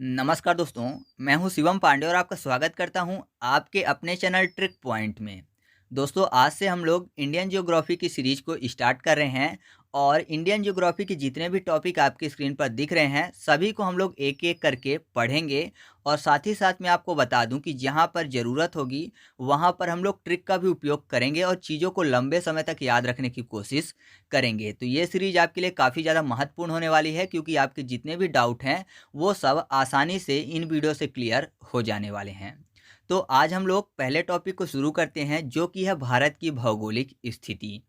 नमस्कार दोस्तों, मैं हूं शिवम पांडे और आपका स्वागत करता हूं आपके अपने चैनल ट्रिक पॉइंट में। दोस्तों, आज से हम लोग इंडियन ज्योग्राफी की सीरीज को स्टार्ट कर रहे हैं और इंडियन ज्योग्राफी के जितने भी टॉपिक आपकी स्क्रीन पर दिख रहे हैं, सभी को हम लोग एक-एक करके पढ़ेंगे और साथ ही साथ मैं आपको बता दूं कि जहां पर ज़रूरत होगी, वहां पर हम लोग ट्रिक का भी उपयोग करेंगे और चीज़ों को लंबे समय तक याद रखने की कोशिश करेंगे। तो ये सीरीज आपके लिए काफ़ी ज़्यादा महत्वपूर्ण होने वाली है क्योंकि आपके जितने भी डाउट हैं वो सब आसानी से इन वीडियो से क्लियर हो जाने वाले हैं। तो आज हम लोग पहले टॉपिक को शुरू करते हैं जो कि है भारत की भौगोलिक स्थिति।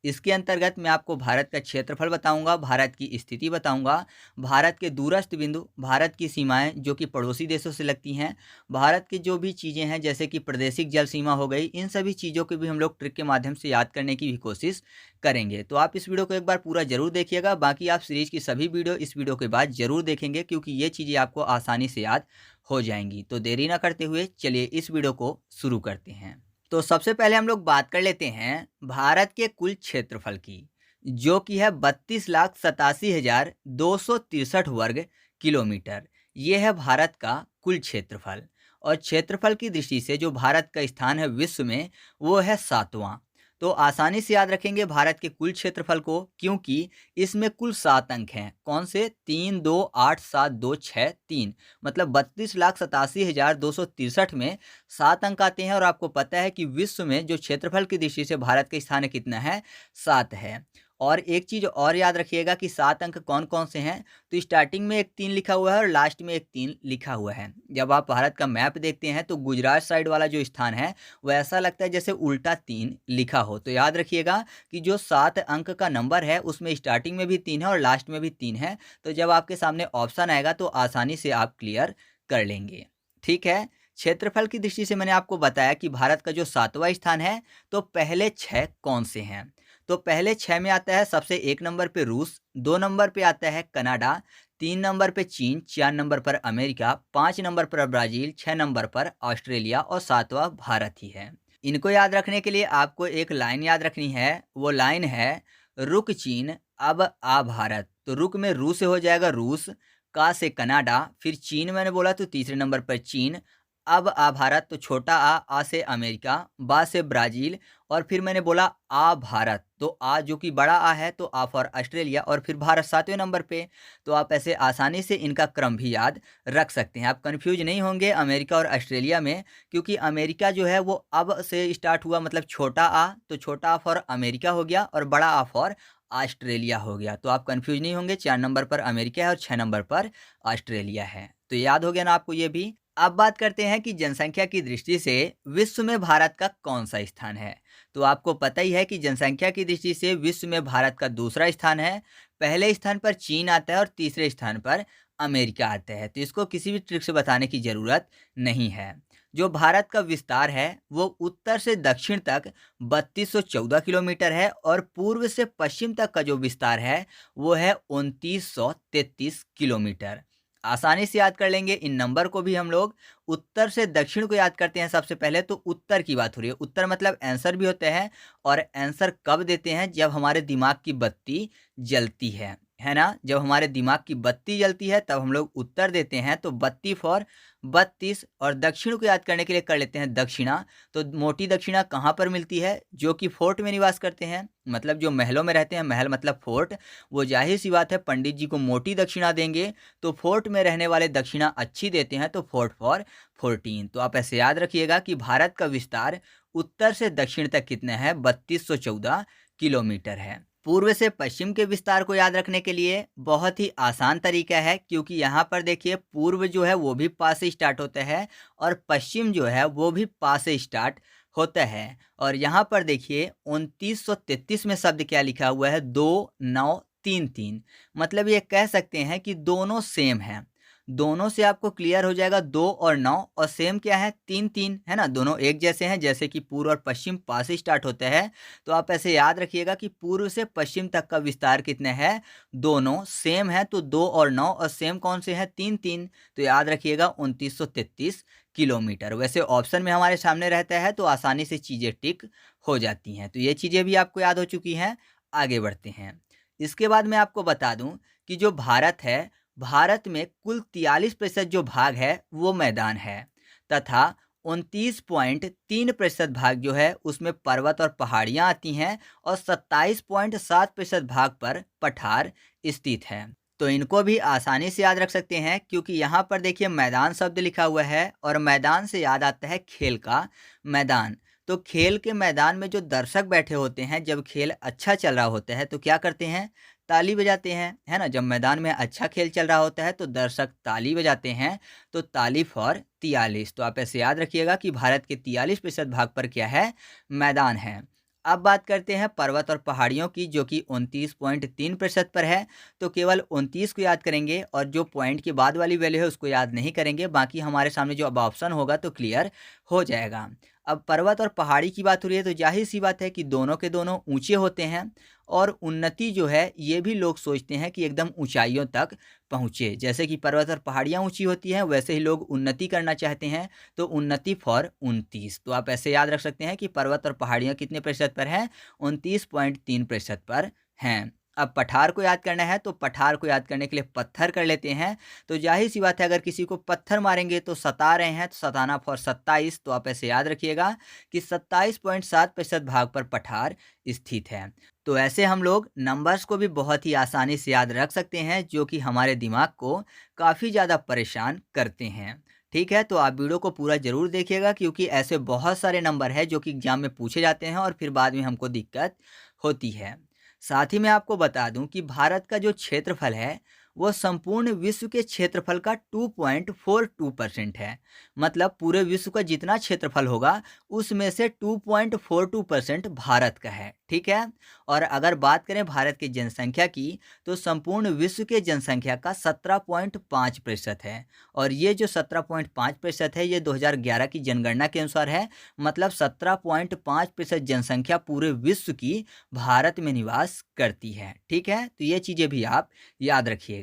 इसके अंतर्गत मैं आपको भारत का क्षेत्रफल बताऊंगा, भारत की स्थिति बताऊंगा, भारत के दूरस्थ बिंदु, भारत की सीमाएं जो कि पड़ोसी देशों से लगती हैं, भारत की जो भी चीज़ें हैं जैसे कि प्रादेशिक जल सीमा हो गई, इन सभी चीज़ों को भी हम लोग ट्रिक के माध्यम से याद करने की भी कोशिश करेंगे। तो आप इस वीडियो को एक बार पूरा ज़रूर देखिएगा, बाकी आप सीरीज की सभी वीडियो इस वीडियो के बाद ज़रूर देखेंगे क्योंकि ये चीज़ें आपको आसानी से याद हो जाएंगी। तो देरी ना करते हुए चलिए इस वीडियो को शुरू करते हैं। तो सबसे पहले हम लोग बात कर लेते हैं भारत के कुल क्षेत्रफल की, जो कि है 32,87,263 वर्ग किलोमीटर। ये है भारत का कुल क्षेत्रफल और क्षेत्रफल की दृष्टि से जो भारत का स्थान है विश्व में, वो है 7वां। तो आसानी से याद रखेंगे भारत के कुल क्षेत्रफल को क्योंकि इसमें कुल 7 अंक हैं। कौन से? 3, 2, 8, 7, 2, 6, 3, मतलब 32,87,263 में 7 अंक आते हैं और आपको पता है कि विश्व में जो क्षेत्रफल की दृष्टि से भारत का स्थान कितना है? 7 है। और एक चीज़ और याद रखिएगा कि 7 अंक कौन-कौन से हैं? तो स्टार्टिंग में एक 3 लिखा हुआ है और लास्ट में एक 3 लिखा हुआ है। जब आप भारत का मैप देखते हैं तो गुजरात साइड वाला जो स्थान है, वो ऐसा लगता है जैसे उल्टा 3 लिखा हो। तो याद रखिएगा कि जो 7 अंक का नंबर है उसमें स्टार्टिंग में भी 3 है और लास्ट में भी 3 है। तो जब आपके सामने ऑप्शन आएगा तो आसानी से आप क्लियर कर लेंगे। ठीक है? क्षेत्रफल की दृष्टि से मैंने आपको बताया कि भारत का जो 7वां स्थान है, तो पहले 6 कौन से हैं? तो पहले 6 में आता है सबसे 1 नंबर पे रूस, 2 नंबर पे आता है कनाडा, 3 नंबर पे चीन, 4 नंबर पर अमेरिका, 5 नंबर पर ब्राज़ील, 6 नंबर पर ऑस्ट्रेलिया और 7वां भारत ही है। इनको याद रखने के लिए आपको एक लाइन याद रखनी है, वो लाइन है रुक चीन अब आ भारत। तो रुक में रू से हो जाएगा रूस, का से कनाडा, फिर चीन मैंने बोला तो तीसरे नंबर पर चीन, अब आ भारत तो छोटा आ से अमेरिका, बा से ब्राज़ील और फिर मैंने बोला आ भारत, तो आ जो कि बड़ा आ है तो आ फॉर ऑस्ट्रेलिया और फिर भारत 7वें नंबर पे। तो आप ऐसे आसानी से इनका क्रम भी याद रख सकते हैं। आप कंफ्यूज नहीं होंगे अमेरिका और ऑस्ट्रेलिया में क्योंकि अमेरिका जो है वो अब से स्टार्ट हुआ, मतलब छोटा आ, तो छोटा आ फॉर अमेरिका हो गया और बड़ा आ फॉर ऑस्ट्रेलिया हो गया। तो आप कंफ्यूज नहीं होंगे, 4 नंबर पर अमेरिका है और 6 नंबर पर ऑस्ट्रेलिया है। तो याद हो गया ना आपको ये भी। अब बात करते हैं कि जनसंख्या की दृष्टि से विश्व में भारत का कौन सा स्थान है। तो आपको पता ही है कि जनसंख्या की दृष्टि से विश्व में भारत का दूसरा स्थान है। पहले स्थान पर चीन आता है और तीसरे स्थान पर अमेरिका आता है। तो इसको किसी भी ट्रिक से बताने की ज़रूरत नहीं है। जो भारत का विस्तार है वो उत्तर से दक्षिण तक 3214 किलोमीटर है और पूर्व से पश्चिम तक का जो विस्तार है वो है 2933 किलोमीटर। आसानी से याद कर लेंगे इन नंबर को भी हम लोग। उत्तर से दक्षिण को याद करते हैं सबसे पहले, तो उत्तर की बात हो रही है। उत्तर मतलब आंसर भी होते हैं और आंसर कब देते हैं? जब हमारे दिमाग की बत्ती जलती है ना? जब हमारे दिमाग की बत्ती जलती है तब हम लोग उत्तर देते हैं। तो 32 फॉर 32 और दक्षिण को याद करने के लिए कर लेते हैं दक्षिणा। तो मोटी दक्षिणा कहाँ पर मिलती है? जो कि फोर्ट में निवास करते हैं, मतलब जो महलों में रहते हैं, महल मतलब फोर्ट, वो जाहिर सी बात है पंडित जी को मोटी दक्षिणा देंगे। तो फोर्ट में रहने वाले दक्षिणा अच्छी देते हैं, तो फोर्ट फॉर 14। तो आप ऐसे याद रखिएगा कि भारत का विस्तार उत्तर से दक्षिण तक कितना है? 3214 किलोमीटर है। पूर्व से पश्चिम के विस्तार को याद रखने के लिए बहुत ही आसान तरीका है क्योंकि यहाँ पर देखिए पूर्व जो है वो भी पा से स्टार्ट होता है और पश्चिम जो है वो भी पा से स्टार्ट होता है। और यहाँ पर देखिए 2933 में शब्द क्या लिखा हुआ है? 2933। मतलब ये कह सकते हैं कि दोनों सेम हैं। दोनों से आपको क्लियर हो जाएगा 2 और 9 और सेम क्या है? 3 है ना? दोनों एक जैसे हैं, जैसे कि पूर्व और पश्चिम पा से स्टार्ट होता है। तो आप ऐसे याद रखिएगा कि पूर्व से पश्चिम तक का विस्तार कितना है? दोनों सेम है। तो 2 और 9 और सेम कौन से हैं? 3। तो याद रखिएगा 2933 किलोमीटर। वैसे ऑप्शन में हमारे सामने रहता है तो आसानी से चीज़ें टिक हो जाती हैं। तो ये चीज़ें भी आपको याद हो चुकी हैं। आगे बढ़ते हैं। इसके बाद मैं आपको बता दूं कि जो भारत है, भारत में कुल 43% जो भाग है वो मैदान है तथा 29.3% भाग जो है उसमें पर्वत और पहाड़ियाँ आती हैं और 27.7% भाग पर पठार स्थित है। तो इनको भी आसानी से याद रख सकते हैं क्योंकि यहाँ पर देखिए मैदान शब्द लिखा हुआ है और मैदान से याद आता है खेल का मैदान। तो खेल के मैदान में जो दर्शक बैठे होते हैं, जब खेल अच्छा चल रहा होता है तो क्या करते हैं? ताली बजाते हैं, है ना? जब मैदान में अच्छा खेल चल रहा होता है तो दर्शक ताली बजाते हैं, तो ताली फॉर 43। तो आप ऐसे याद रखिएगा कि भारत के 43% भाग पर क्या है? मैदान है। अब बात करते हैं पर्वत और पहाड़ियों की, जो कि 29.3% पर है। तो केवल 29 को याद करेंगे और जो पॉइंट के बाद वाली वैल्यू है उसको याद नहीं करेंगे। बाकी हमारे सामने जो अब ऑप्शन होगा तो क्लियर हो जाएगा। अब पर्वत और पहाड़ी की बात हो रही है तो जाहिर सी बात है कि दोनों के दोनों ऊंचे होते हैं और उन्नति जो है ये भी लोग सोचते हैं कि एकदम ऊंचाइयों तक पहुँचे। जैसे कि पर्वत और पहाड़ियाँ ऊंची होती हैं वैसे ही लोग उन्नति करना चाहते हैं, तो उन्नति फॉर 29। तो आप ऐसे याद रख सकते हैं कि पर्वत और पहाड़ियाँ कितने प्रतिशत पर हैं? 29.3% पर हैं। अब पठार को याद करना है तो पठार को याद करने के लिए पत्थर कर लेते हैं। तो जाहिर सी बात है अगर किसी को पत्थर मारेंगे तो सता रहे हैं, तो सताना फॉर 27। तो आप ऐसे याद रखिएगा कि 27.7% भाग पर पठार स्थित है। तो ऐसे हम लोग नंबर्स को भी बहुत ही आसानी से याद रख सकते हैं, जो कि हमारे दिमाग को काफ़ी ज़्यादा परेशान करते हैं। ठीक है, तो आप वीडियो को पूरा ज़रूर देखिएगा क्योंकि ऐसे बहुत सारे नंबर हैं जो कि एग्जाम में पूछे जाते हैं और फिर बाद में हमको दिक्कत होती है। साथ ही मैं आपको बता दूं कि भारत का जो क्षेत्रफल है वो संपूर्ण विश्व के क्षेत्रफल का 2.42% है। मतलब पूरे विश्व का जितना क्षेत्रफल होगा उसमें से 2.42% भारत का है। ठीक है, और अगर बात करें भारत की जनसंख्या की तो संपूर्ण विश्व के जनसंख्या का 17.5% है। और ये जो 17.5% है ये 2011 की जनगणना के अनुसार है। मतलब 17.5% जनसंख्या पूरे विश्व की भारत में निवास करती है। ठीक है, तो ये चीज़ें भी आप याद रखिएगा।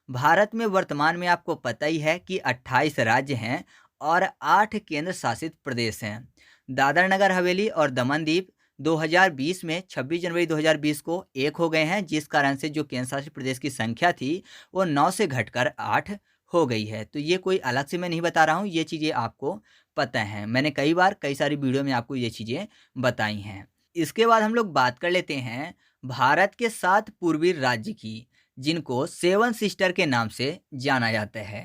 भारत में वर्तमान में आपको पता ही है कि 28 राज्य हैं और 8 केंद्र शासित प्रदेश हैं। दादर नगर हवेली और दमन दीव 2020 में 26 जनवरी 2020 को एक हो गए हैं, जिस कारण से जो केंद्र शासित प्रदेश की संख्या थी वो 9 से घटकर 8 हो गई है। तो ये कोई अलग से मैं नहीं बता रहा हूँ, ये चीज़ें आपको पता हैं। मैंने कई बार कई सारी वीडियो में आपको ये चीज़ें बताई हैं। इसके बाद हम लोग बात कर लेते हैं भारत के 7 पूर्वी राज्य की, जिनको सेवन सिस्टर के नाम से जाना जाता है।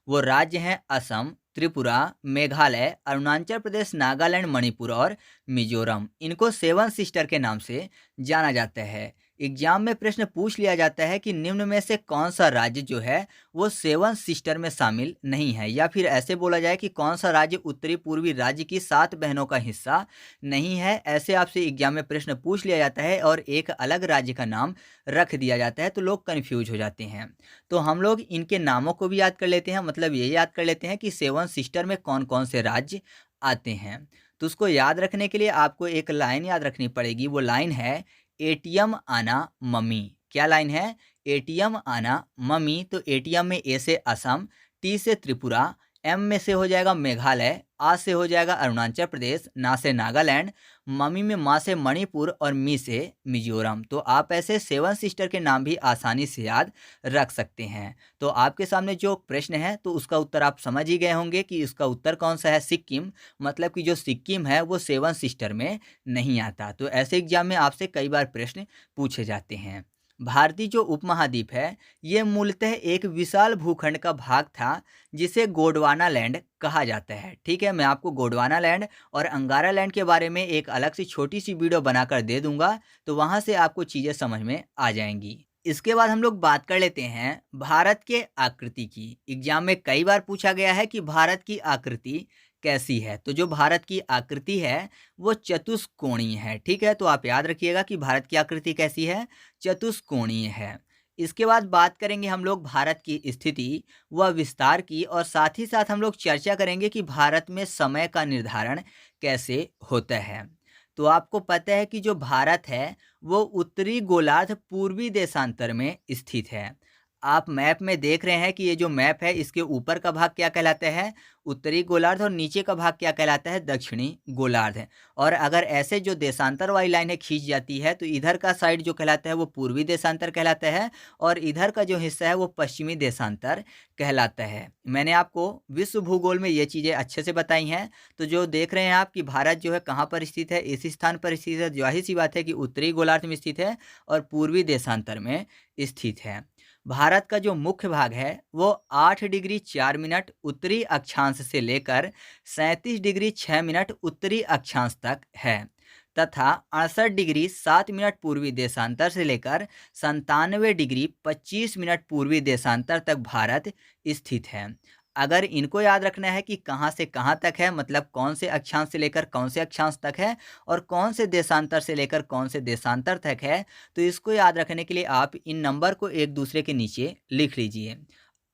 वो राज्य हैं असम, त्रिपुरा, मेघालय, अरुणाचल प्रदेश, नागालैंड, मणिपुर और मिजोरम। इनको सेवन सिस्टर के नाम से जाना जाता है। एग्जाम में प्रश्न पूछ लिया जाता है कि निम्न में से कौन सा राज्य जो है वो सेवन सिस्टर में शामिल नहीं है, या फिर ऐसे बोला जाए कि कौन सा राज्य उत्तरी पूर्वी राज्य की 7 बहनों का हिस्सा नहीं है। ऐसे आपसे एग्जाम में प्रश्न पूछ लिया जाता है और एक अलग राज्य का नाम रख दिया जाता है, तो लोग कन्फ्यूज हो जाते हैं। तो हम लोग इनके नामों को भी याद कर लेते हैं, मतलब ये याद कर लेते हैं कि सेवन सिस्टर में कौन कौन से राज्य आते हैं। तो उसको याद रखने के लिए आपको एक लाइन याद रखनी पड़ेगी। वो लाइन है एटीएम आना मम्मी। क्या लाइन है? एटीएम आना मम्मी। तो एटीएम में ए से असम, टी से त्रिपुरा, एम में से हो जाएगा मेघालय, आ से हो जाएगा अरुणाचल प्रदेश, ना से नागालैंड, मम्मी में माँ से मणिपुर और मी से मिजोरम। तो आप ऐसे सेवन सिस्टर के नाम भी आसानी से याद रख सकते हैं। तो आपके सामने जो प्रश्न है तो उसका उत्तर आप समझ ही गए होंगे कि इसका उत्तर कौन सा है? सिक्किम। मतलब कि जो सिक्किम है वो सेवन सिस्टर में नहीं आता। तो ऐसे एग्जाम में आपसे कई बार प्रश्न पूछे जाते हैं। भारतीय जो उपमहाद्वीप है ये मूलतः एक विशाल भूखंड का भाग था जिसे गोंडवाना लैंड कहा जाता है। ठीक है, मैं आपको गोंडवाना लैंड और अंगारा लैंड के बारे में एक अलग सी छोटी सी वीडियो बनाकर दे दूंगा, तो वहां से आपको चीज़ें समझ में आ जाएंगी। इसके बाद हम लोग बात कर लेते हैं भारत के आकृति की। एग्जाम में कई बार पूछा गया है कि भारत की आकृति कैसी है। तो जो भारत की आकृति है वो चतुष्कोणीय है। ठीक है, तो आप याद रखिएगा कि भारत की आकृति कैसी है? चतुष्कोणीय है। इसके बाद बात करेंगे हम लोग भारत की स्थिति व विस्तार की, और साथ ही साथ हम लोग चर्चा करेंगे कि भारत में समय का निर्धारण कैसे होता है। तो आपको पता है कि जो भारत है वो उत्तरी गोलार्ध पूर्वी देशांतर में स्थित है। आप मैप में देख रहे हैं कि ये जो मैप है इसके ऊपर का भाग क्या कहलाता है, उत्तरी गोलार्ध, और नीचे का भाग क्या कहलाता है, दक्षिणी गोलार्ध है। और अगर ऐसे जो देशांतर वाली लाइनें खींच जाती है तो इधर का साइड जो कहलाता है वो पूर्वी देशांतर कहलाता है, और इधर का जो हिस्सा है वो पश्चिमी देशांतर कहलाता है। मैंने आपको विश्व भूगोल में ये चीज़ें अच्छे से बताई हैं। तो जो देख रहे हैं आप कि भारत जो है कहाँ पर स्थित है, इसी स्थान पर स्थित है। जाहिर सी बात है कि उत्तरी गोलार्ध में स्थित है और पूर्वी देशांतर में स्थित है। भारत का जो मुख्य भाग है वो 8 डिग्री 4 मिनट उत्तरी अक्षांश से लेकर 37 डिग्री 6 मिनट उत्तरी अक्षांश तक है, तथा 68 डिग्री 7 मिनट पूर्वी देशांतर से लेकर 97 डिग्री 25 मिनट पूर्वी देशांतर तक भारत स्थित है। अगर इनको याद रखना है कि कहाँ से कहाँ तक है, मतलब कौन से अक्षांश से लेकर कौन से अक्षांश तक है और कौन से देशांतर से लेकर कौन से देशांतर तक है, तो इसको याद रखने के लिए आप इन नंबर को एक दूसरे के नीचे लिख लीजिए।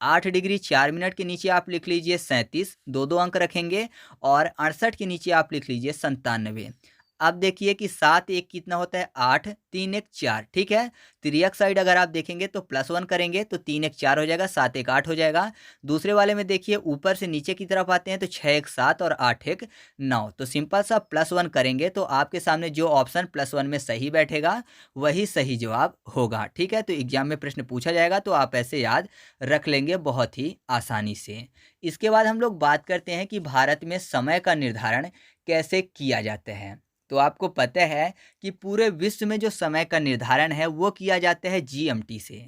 8 डिग्री 4 मिनट के नीचे आप लिख लीजिए 37, दो दो अंक रखेंगे, और 68 के नीचे आप लिख लीजिए 97। अब देखिए कि 7 एक कितना होता है, 8, 3 एक 4, ठीक है। तिर्यक साइड अगर आप देखेंगे तो +1 करेंगे तो 3 एक 4 हो जाएगा, 7 एक 8 हो जाएगा। दूसरे वाले में देखिए ऊपर से नीचे की तरफ आते हैं तो 6 एक 7 और 8 एक 9, तो सिंपल सा +1 करेंगे तो आपके सामने जो ऑप्शन +1 में सही बैठेगा वही सही जवाब होगा, ठीक है। तो एग्जाम में प्रश्न पूछा जाएगा तो आप ऐसे याद रख लेंगे बहुत ही आसानी से। इसके बाद हम लोग बात करते हैं कि भारत में समय का निर्धारण कैसे किया जाता है। तो आपको पता है कि पूरे विश्व में जो समय का निर्धारण है वो किया जाता है जीएमटी से।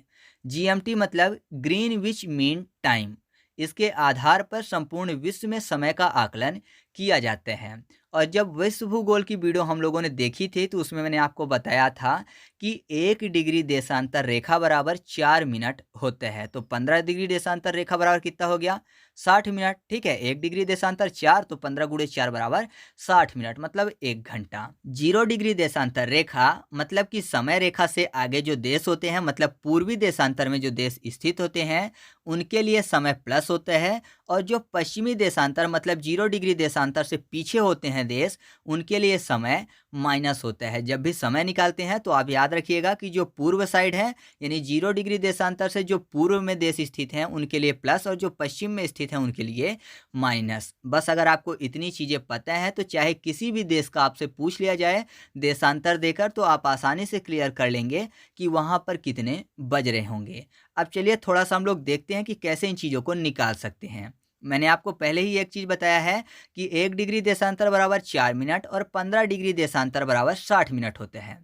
जीएमटी मतलब ग्रीनविच मीन टाइम। इसके आधार पर संपूर्ण विश्व में समय का आकलन किया जाता है। और जब विश्व भूगोल की वीडियो हम लोगों ने देखी थी तो उसमें मैंने आपको बताया था कि 1 डिग्री देशांतर रेखा बराबर 4 मिनट होते हैं। तो 15 डिग्री देशांतर रेखा बराबर कितना हो गया, 60 मिनट, ठीक है। 1 डिग्री देशांतर 4, तो 15 गुणे 4 बराबर 60 मिनट, मतलब 1 घंटा। 0 डिग्री देशांतर रेखा मतलब कि समय रेखा से आगे जो देश होते हैं, मतलब पूर्वी देशांतर में जो देश स्थित होते हैं उनके लिए समय प्लस होता है, और जो पश्चिमी देशांतर मतलब 0 डिग्री देशांतर से पीछे होते हैं देश, उनके लिए समय माइनस होता है। जब भी समय निकालते हैं तो आप याद रखिएगा कि जो पूर्व साइड है यानी 0 डिग्री देशांतर से जो पूर्व में देश स्थित हैं उनके लिए प्लस, और जो पश्चिम में स्थित हैं उनके लिए माइनस। बस अगर आपको इतनी चीज़ें पता है तो चाहे किसी भी देश का आपसे पूछ लिया जाए देशांतर देकर तो आप आसानी से क्लियर कर लेंगे कि वहाँ पर कितने बज रहे होंगे। अब चलिए थोड़ा सा हम लोग देखते हैं कि कैसे इन चीज़ों को निकाल सकते हैं। मैंने आपको पहले ही एक चीज़ बताया है कि 1 डिग्री देशांतर बराबर 4 मिनट और 15 डिग्री देशांतर बराबर 60 मिनट होते हैं।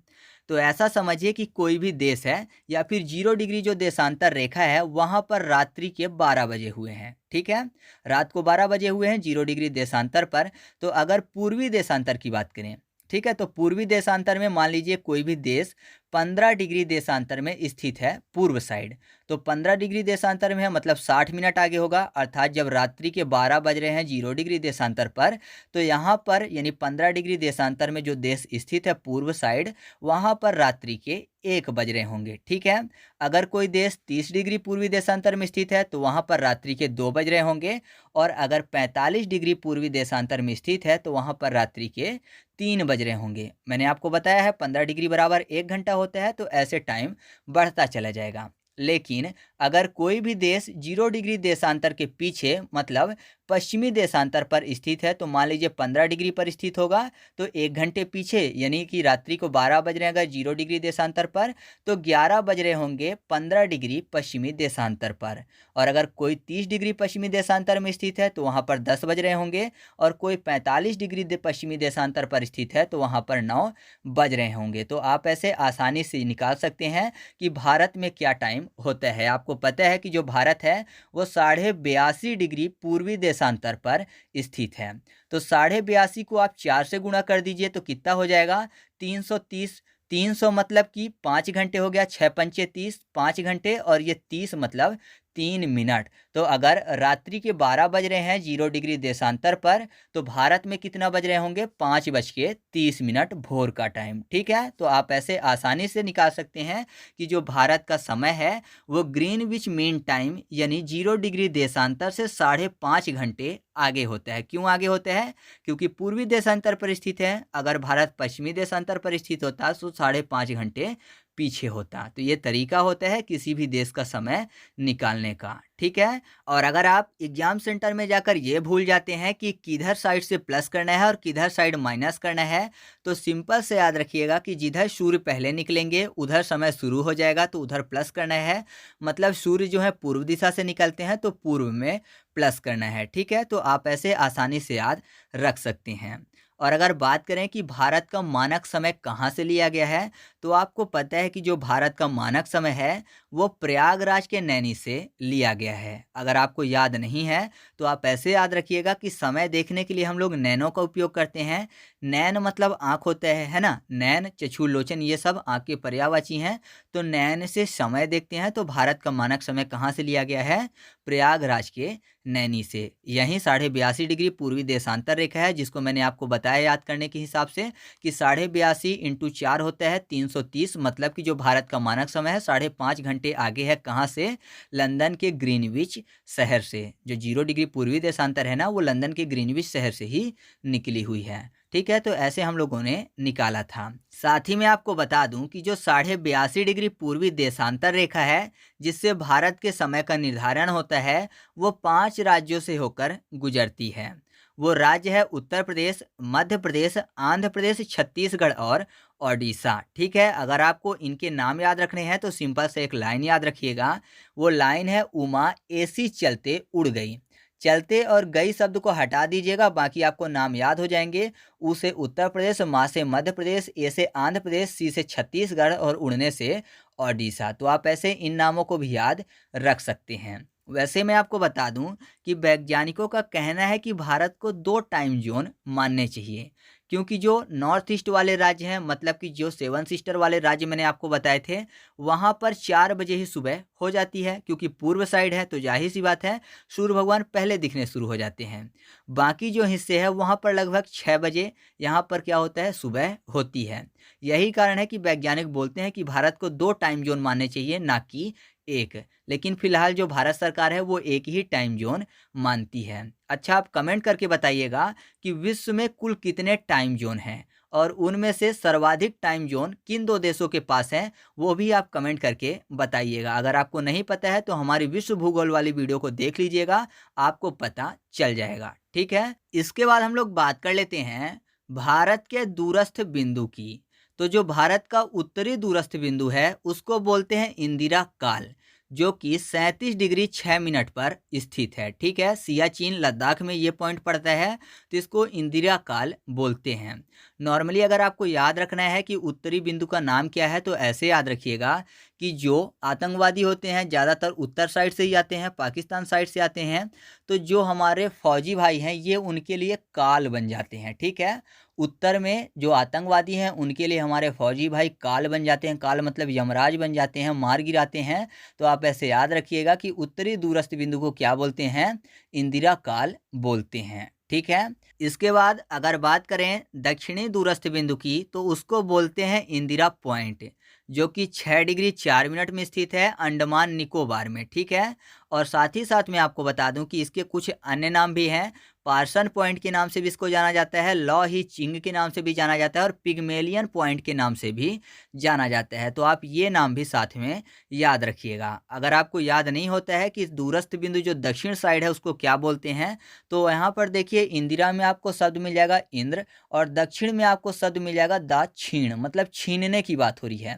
तो ऐसा समझिए कि कोई भी देश है या फिर 0 डिग्री जो देशांतर रेखा है वहाँ पर रात्रि के 12 बजे हुए हैं, ठीक है। रात को 12 बजे हुए हैं 0 डिग्री देशांतर पर। तो अगर पूर्वी देशांतर की बात करें, ठीक है, तो पूर्वी देशांतर में मान लीजिए कोई भी देश 15 डिग्री देशांतर में स्थित है पूर्व साइड, तो 15 डिग्री देशांतर में है मतलब 60 मिनट आगे होगा। अर्थात जब रात्रि के 12 बज रहे हैं 0 डिग्री देशांतर पर, तो यहाँ पर यानी 15 डिग्री देशांतर में जो देश स्थित है पूर्व साइड, वहाँ पर रात्रि के 1 बज रहे होंगे, ठीक है। अगर कोई देश 30 डिग्री पूर्वी देशांतर में स्थित है तो वहाँ पर रात्रि के 2 बज रहे होंगे, और अगर 45 डिग्री पूर्वी देशांतर में स्थित है तो वहाँ पर रात्रि के 3 बज रहे होंगे। मैंने आपको बताया है 15 डिग्री बराबर 1 घंटा होता है, तो ऐसे टाइम बढ़ता चला जाएगा। लेकिन अगर कोई भी देश 0 डिग्री देशांतर के पीछे मतलब पश्चिमी देशांतर पर स्थित है, तो मान लीजिए 15 डिग्री पर स्थित होगा तो 1 घंटे पीछे यानी कि रात्रि को 12 बज रहे हैं अगर 0 डिग्री देशांतर पर, तो 11 बज रहे होंगे 15 डिग्री पश्चिमी देशांतर पर। और अगर कोई 30 डिग्री पश्चिमी देशांतर में स्थित है तो वहाँ पर 10 बज रहे होंगे, और कोई 45 डिग्री पश्चिमी देशांतर पर स्थित है तो वहाँ पर 9 बज रहे होंगे। तो आप ऐसे आसानी से निकाल सकते हैं कि भारत में क्या टाइम होता है। आपको पता है कि जो भारत है वो 82.5 डिग्री पूर्वी देशांतर पर स्थित है। तो 82.5 को आप 4 से गुणा कर दीजिए तो कितना हो जाएगा, 330। 300 मतलब कि 5 घंटे हो गया, 6 पंचे 30, 5 घंटे, और ये 30 मतलब 3 मिनट। तो अगर रात्रि के 12 बज रहे हैं 0 डिग्री देशांतर पर, तो भारत में कितना बज रहे होंगे, 5:30 भोर का टाइम, ठीक है। तो आप ऐसे आसानी से निकाल सकते हैं कि जो भारत का समय है वो ग्रीनविच मीन टाइम यानी 0 डिग्री देशांतर से 5.5 घंटे आगे होता है। क्यों आगे होता है, क्योंकि पूर्वी देशांतर पर स्थित है। अगर भारत पश्चिमी देशांतर पर स्थित होता तो 5.5 घंटे पीछे होता। तो ये तरीका होता है किसी भी देश का समय निकालने का, ठीक है। और अगर आप एग्जाम सेंटर में जाकर ये भूल जाते हैं कि किधर साइड से प्लस करना है और किधर साइड माइनस करना है, तो सिंपल से याद रखिएगा कि जिधर सूर्य पहले निकलेंगे उधर समय शुरू हो जाएगा, तो उधर प्लस करना है। मतलब सूर्य जो है पूर्व दिशा से निकलते हैं तो पूर्व में प्लस करना है, ठीक है। तो आप ऐसे आसानी से याद रख सकते हैं। और अगर बात करें कि भारत का मानक समय कहाँ से लिया गया है, तो आपको पता है कि जो भारत का मानक समय है वो प्रयागराज के नैनी से लिया गया है। अगर आपको याद नहीं है तो आप ऐसे याद रखिएगा कि समय देखने के लिए हम लोग नैनों का उपयोग करते हैं। नैन मतलब आँख होता है ना। नैन, चक्षु, लोचन ये सब आँख के पर्यायवाची हैं। तो नैन से समय देखते हैं। तो भारत का मानक समय कहाँ से लिया गया है? प्रयागराज के नैनी से। यहीं 82.5 डिग्री पूर्वी देशांतर रेखा है, जिसको मैंने आपको बताया याद करने के हिसाब से कि 82.5 इंटू 4 होता है 330। मतलब कि जो भारत का मानक समय है 5.5 घंटे आगे है। कहाँ से? लंदन के ग्रीनविच शहर से। जो 0 डिग्री पूर्वी देशांतर है ना, वो लंदन के ग्रीनविच शहर से ही निकली हुई है, ठीक है। तो ऐसे हम लोगों ने निकाला था। साथ ही मैं आपको बता दूं कि जो 82.5 डिग्री पूर्वी देशांतर रेखा है जिससे भारत के समय का निर्धारण होता है, वो 5 राज्यों से होकर गुजरती है। वो राज्य है उत्तर प्रदेश, मध्य प्रदेश, आंध्र प्रदेश, छत्तीसगढ़ और ओडिशा, ठीक है। अगर आपको इनके नाम याद रखने हैं तो सिंपल से एक लाइन याद रखिएगा। वो लाइन है उमा ऐसी चलते उड़ गई। चलते और गई शब्द को हटा दीजिएगा, बाकी आपको नाम याद हो जाएंगे। उ से उत्तर प्रदेश, मा से मध्य प्रदेश, ए से आंध्र प्रदेश, सी से छत्तीसगढ़ और उड़ने से ओडिशा। तो आप ऐसे इन नामों को भी याद रख सकते हैं। वैसे मैं आपको बता दूं कि वैज्ञानिकों का कहना है कि भारत को 2 टाइम जोन मानने चाहिए, क्योंकि जो नॉर्थ ईस्ट वाले राज्य हैं, मतलब कि जो 7 सिस्टर वाले राज्य मैंने आपको बताए थे, वहाँ पर 4 बजे ही सुबह हो जाती है, क्योंकि पूर्व साइड है तो जाहिर सी बात है सूर्य भगवान पहले दिखने शुरू हो जाते हैं। बाकी जो हिस्से हैं वहाँ पर लगभग 6 बजे यहाँ पर क्या होता है, सुबह होती है। यही कारण है कि वैज्ञानिक बोलते हैं कि भारत को 2 टाइम जोन मानने चाहिए, ना कि एक। लेकिन फिलहाल जो भारत सरकार है वो एक ही टाइम जोन मानती है। अच्छा, आप कमेंट करके बताइएगा कि विश्व में कुल कितने टाइम जोन हैं और उनमें से सर्वाधिक टाइम जोन किन 2 देशों के पास हैं, वो भी आप कमेंट करके बताइएगा। अगर आपको नहीं पता है तो हमारी विश्व भूगोल वाली वीडियो को देख लीजिएगा, आपको पता चल जाएगा, ठीक है। इसके बाद हम लोग बात कर लेते हैं भारत के दूरस्थ बिंदु की। तो जो भारत का उत्तरी दूरस्थ बिंदु है उसको बोलते हैं इंदिरा काल, जो कि 37 डिग्री 6 मिनट पर स्थित है, ठीक है। सियाचिन लद्दाख में ये पॉइंट पड़ता है, तो इसको इंदिरा काल बोलते हैं। नॉर्मली अगर आपको याद रखना है कि उत्तरी बिंदु का नाम क्या है, तो ऐसे याद रखिएगा कि जो आतंकवादी होते हैं ज़्यादातर उत्तर साइड से ही आते हैं, पाकिस्तान साइड से आते हैं। तो जो हमारे फौजी भाई हैं ये उनके लिए काल बन जाते हैं, ठीक है। उत्तर में जो आतंकवादी हैं उनके लिए हमारे फौजी भाई काल बन जाते हैं। काल मतलब यमराज बन जाते हैं, मार गिराते हैं। तो आप ऐसे याद रखिएगा कि उत्तरी दूरस्थ बिंदु को क्या बोलते हैं? इंदिरा काल बोलते हैं, ठीक है। इसके बाद अगर बात करें दक्षिणी दूरस्थ बिंदु की, तो उसको बोलते हैं इंदिरा पॉइंट, जो कि 6 डिग्री 4 मिनट में स्थित है अंडमान निकोबार में, ठीक है। और साथ ही साथ मैं आपको बता दूं कि इसके कुछ अन्य नाम भी हैं। पार्सन पॉइंट के नाम से भी इसको जाना जाता है, लॉ ही चिंग के नाम से भी जाना जाता है और पिग्मेलियन पॉइंट के नाम से भी जाना जाता है। तो आप ये नाम भी साथ में याद रखिएगा। अगर आपको याद नहीं होता है कि दूरस्थ बिंदु जो दक्षिण साइड है उसको क्या बोलते हैं, तो यहाँ पर देखिए इंदिरा में आपको शब्द मिल जाएगा इंद्र और दक्षिण में आपको शब्द मिल जाएगा दक्षिण, मतलब छीनने की बात हो रही है।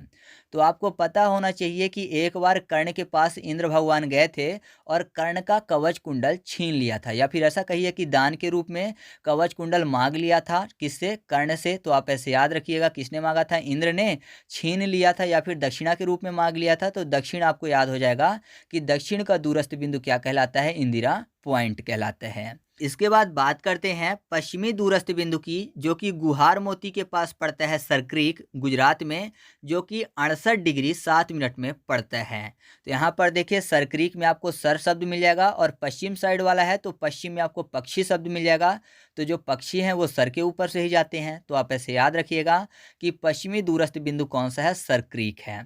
तो आपको पता होना चाहिए कि एक बार कर्ण के पास इंद्र भगवान गए थे और कर्ण का कवच कुंडल छीन लिया था, या फिर ऐसा कहिए कि दान के रूप में कवच कुंडल मांग लिया था। किससे? कर्ण से। तो आप ऐसे याद रखिएगा किसने मांगा था? इंद्र ने। छीन लिया था या फिर दक्षिणा के रूप में मांग लिया था, तो दक्षिण आपको याद हो जाएगा कि दक्षिण का दूरस्थ बिंदु क्या कहलाता है? इंदिरा पॉइंट कहलाता है। इसके बाद बात करते हैं पश्चिमी दूरस्थ बिंदु की, जो कि गुहार मोती के पास पड़ता है सरक्रीक गुजरात में, जो कि 68 डिग्री 7 मिनट में पड़ता है। तो यहाँ पर देखिए सरक्रीक में आपको सर शब्द मिल जाएगा और पश्चिम साइड वाला है तो पश्चिम में आपको पक्षी शब्द मिल जाएगा। तो जो पक्षी हैं वो सर के ऊपर से ही जाते हैं। तो आप ऐसे याद रखिएगा कि पश्चिमी दूरस्थ बिंदु कौन सा है? सरक्रीक है।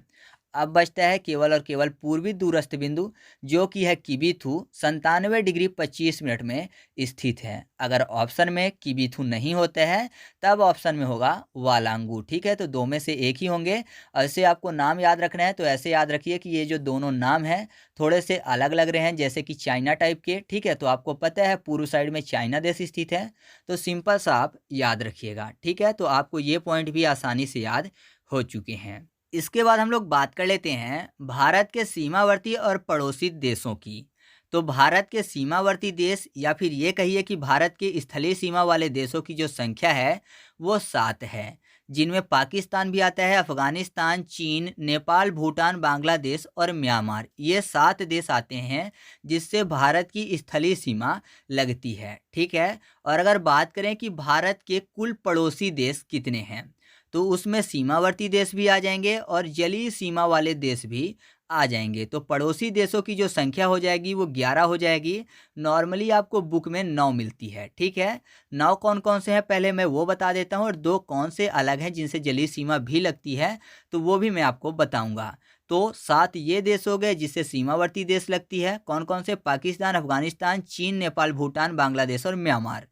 अब बचता है केवल और केवल पूर्वी दूरस्थ बिंदु, जो कि है किबीथु, 97 डिग्री 25 मिनट में स्थित है। अगर ऑप्शन में किबीथु नहीं होते हैं तब ऑप्शन में होगा वालांगू। ठीक है, तो दो में से एक ही होंगे। ऐसे आपको नाम याद रखना है, तो ऐसे याद रखिए कि ये जो दोनों नाम हैं थोड़े से अलग लग रहे हैं, जैसे कि चाइना टाइप के। ठीक है, तो आपको पता है पूर्व साइड में चाइना देश स्थित है, तो सिंपल सा आप याद रखिएगा। ठीक है, तो आपको ये पॉइंट भी आसानी से याद हो चुके हैं। इसके बाद हम लोग बात कर लेते हैं भारत के सीमावर्ती और पड़ोसी देशों की। तो भारत के सीमावर्ती देश, या फिर ये कहिए कि भारत के स्थलीय सीमा वाले देशों की जो संख्या है वो 7 है, जिनमें पाकिस्तान भी आता है, अफगानिस्तान, चीन, नेपाल, भूटान, बांग्लादेश और म्यांमार। ये 7 देश आते हैं जिससे भारत की स्थलीय सीमा लगती है। ठीक है, और अगर बात करें कि भारत के कुल पड़ोसी देश कितने हैं, तो उसमें सीमावर्ती देश भी आ जाएंगे और जलीय सीमा वाले देश भी आ जाएंगे। तो पड़ोसी देशों की जो संख्या हो जाएगी वो 11 हो जाएगी। नॉर्मली आपको बुक में 9 मिलती है। ठीक है, 9 कौन कौन से हैं पहले मैं वो बता देता हूँ, और 2 कौन से अलग हैं जिनसे जलीय सीमा भी लगती है, तो वो भी मैं आपको बताऊंगा। तो 7 ये देश हो गए जिससे सीमावर्ती देश लगती है। कौन कौन से? पाकिस्तान, अफगानिस्तान, चीन, नेपाल, भूटान, बांग्लादेश और म्यांमार।